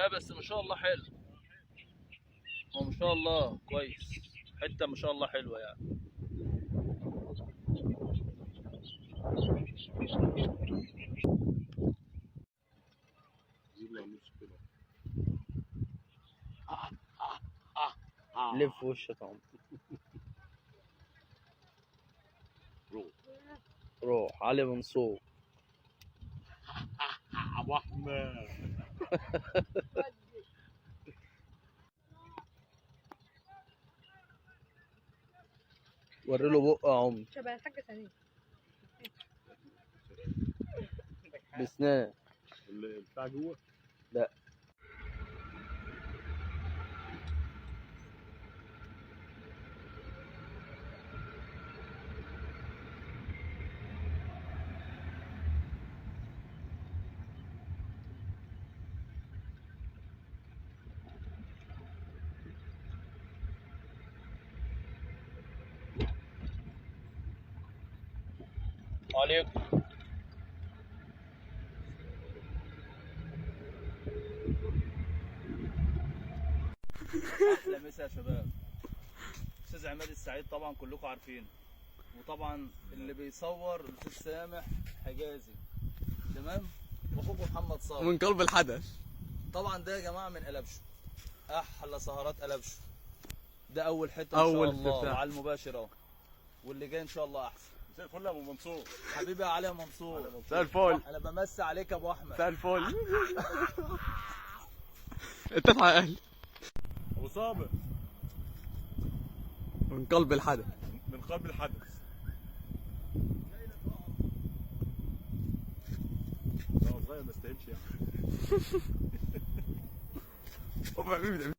لا بس ما شاء الله حلو. هو ما شاء الله كويس. حته ما شاء الله حلوه يعني. لف وشك يا عم. روح علي منصور. ابو احمد. وري له بقه يا عم. شبه الحاجة سليم. بسنان. بتاع جوه؟ لا. عليكم. احلى مسا يا شباب. استاذ عماد السعيد طبعا كلكم عارفينه، وطبعا اللي بيصور الاستاذ سامح حجازي، تمام، واخوكم محمد صالح من قلب الحدث. طبعا ده يا جماعه من قلبشو، احلى سهرات قلبشو. ده اول حته ان شاء الله وعلى المباشر اهو، واللي جاي ان شاء الله احسن. مساء الفل يا ابو منصور. حبيبي يا علي يا منصور. مساء الفل. انا بمسي عليك يا ابو احمد. مساء الفل. انت مع اهلي. ابو صابر. من قلب الحدث. من قلب الحدث. لا صغير ما استاهلش يعني. هو حبيبي ده.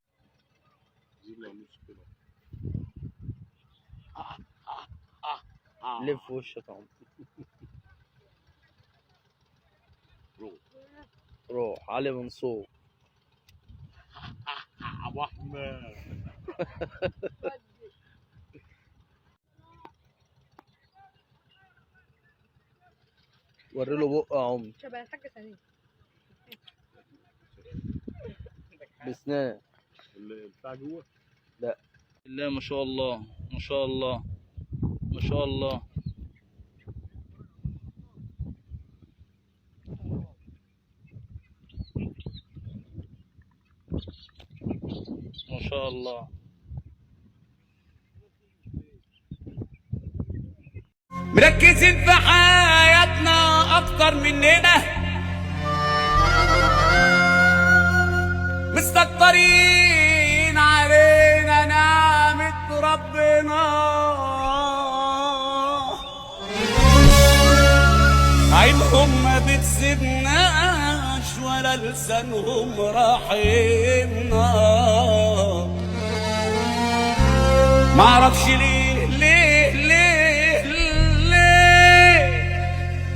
جيب له نص كده. لف وشك يا عم. روح علي منصور. ابو احمد. وري له بقه يا عم. شبه الحاجة سليم. بسنان. بتاع جوه؟ لا. لا ما شاء الله ما شاء الله ما شاء الله. ما شاء الله. مركزين في حياتنا اكتر مننا، مستكترين علينا نعمة ربنا، عينهم ما بتسيبناش ولا لسانهم راحمنا. معرفش ليه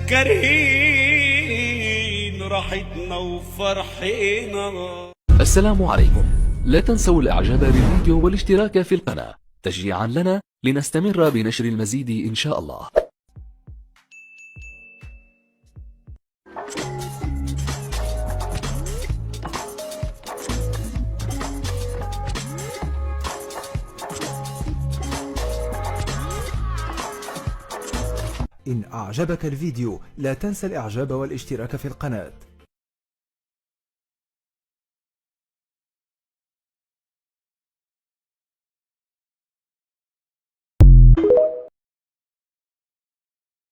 كارهين راحتنا وفرحنا. السلام عليكم. لا تنسوا الاعجاب بالفيديو والاشتراك في القناة تشجيعا لنا لنستمر بنشر المزيد ان شاء الله. إن أعجبك الفيديو لا تنسى الإعجاب والاشتراك في القناة.